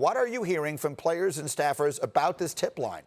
what are you hearing from players and staffers about this tip line?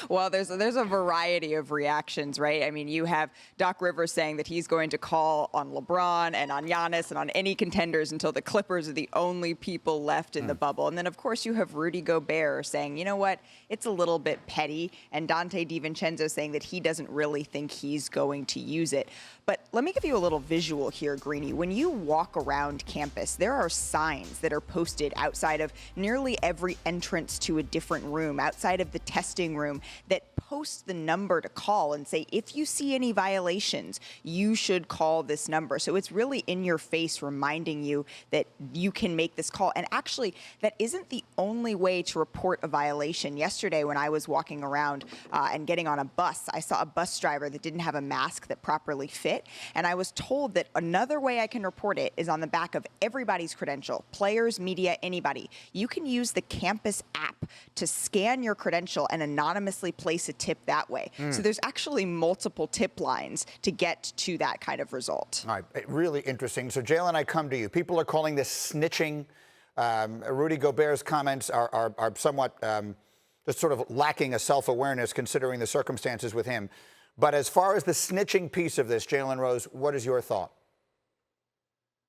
Well, there's a variety of reactions, right? I mean, you have Doc Rivers saying that he's going to call on LeBron and on Giannis and on any contenders until the Clippers are the only people left in the bubble. And then, of course, you have Rudy Gobert saying, you know what, it's a little bit petty. And Dante DiVincenzo saying that he doesn't really think he's going to use it. But let me give you a little visual here, Greeny. When you walk around campus, there are signs that are posted outside of nearly every entrance to a different room, outside of the testing room, that post the number to call and say, if you see any violations, you should call this number. So it's really in your face reminding you that you can make this call. And actually, that isn't the only way to report a violation. Yesterday, when I was walking around and getting on a bus, I saw a bus driver that didn't have a mask that properly fit. And I was told that another way I can report it is on the back of everybody's credential, players, media, anybody. You can use the campus app to scan your credential and anonymously place a tip that way. So there's actually multiple tip lines to get to that kind of result. All right, really interesting. So, Jalen, I come to you. People are calling this snitching. Rudy Gobert's comments are somewhat just sort of lacking a self-awareness considering the circumstances with him. But as far as the snitching piece of this, Jalen Rose, what is your thought?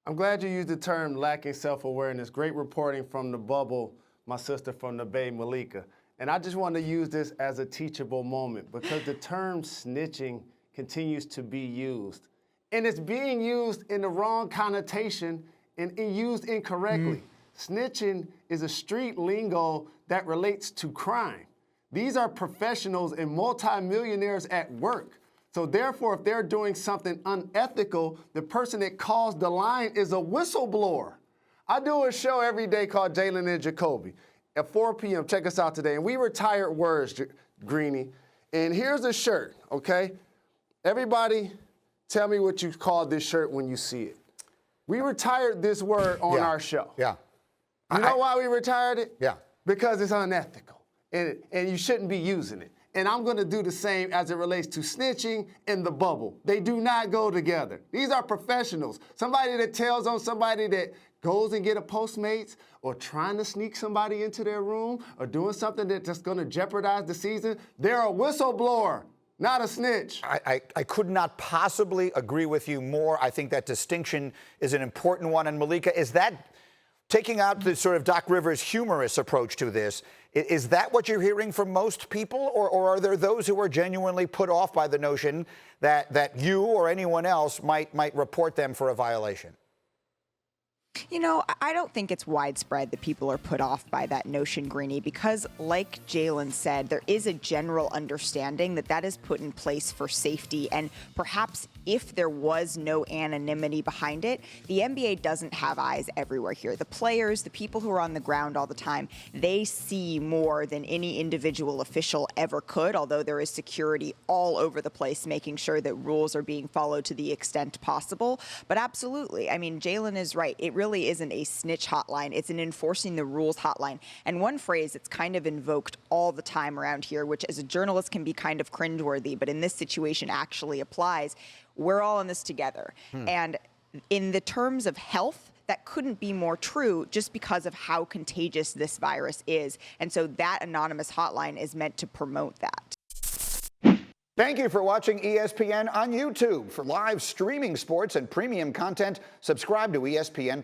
I'm glad you used the term lacking self-awareness. Great reporting from the bubble, my sister from the Bay, Malika. And I just want to use this as a teachable moment because the term snitching continues to be used. And it's being used in the wrong connotation and used incorrectly. Snitching is a street lingo that relates to crime. These are professionals and multimillionaires at work. So therefore, if they're doing something unethical, the person that calls the line is a whistleblower. I do a show every day called Jalen and Jacoby at 4 p.m. Check us out today. And we retired words, Greeny. And here's a shirt, okay? Everybody tell me what you call this shirt when you see it. We retired this word on our show. Yeah. You know why we retired it? Yeah. Because it's unethical. And you shouldn't be using it. And I'm going to do the same as it relates to snitching and the bubble. They do not go together. These are professionals. Somebody that tells on somebody that goes and get a Postmates or trying to sneak somebody into their room or doing something that's just going to jeopardize the season, they're a whistleblower, not a snitch. I could not possibly agree with you more. I think that distinction is an important one. And Malika, is that taking out the sort of Doc Rivers humorous approach to this, is that what you're hearing from most people? Or are there those who are genuinely put off by the notion that you or anyone else might report them for a violation? You know, I don't think it's widespread that people are put off by that notion, Greeny, because like Jalen said, there is a general understanding that that is put in place for safety. And perhaps if there was no anonymity behind it, the NBA doesn't have eyes everywhere here. The players, the people who are on the ground all the time, they see more than any individual official ever could, although there is security all over the place, making sure that rules are being followed to the extent possible. But absolutely, I mean, Jalen is right. It really isn't a snitch hotline. It's an enforcing the rules hotline. And one phrase that's kind of invoked all the time around here, which as a journalist can be kind of cringeworthy, but in this situation actually applies. We're all in this together. And in the terms of health, that couldn't be more true just because of how contagious this virus is. And so that anonymous hotline is meant to promote that. Thank you for watching ESPN on YouTube. For live streaming sports and premium content, subscribe to ESPN+.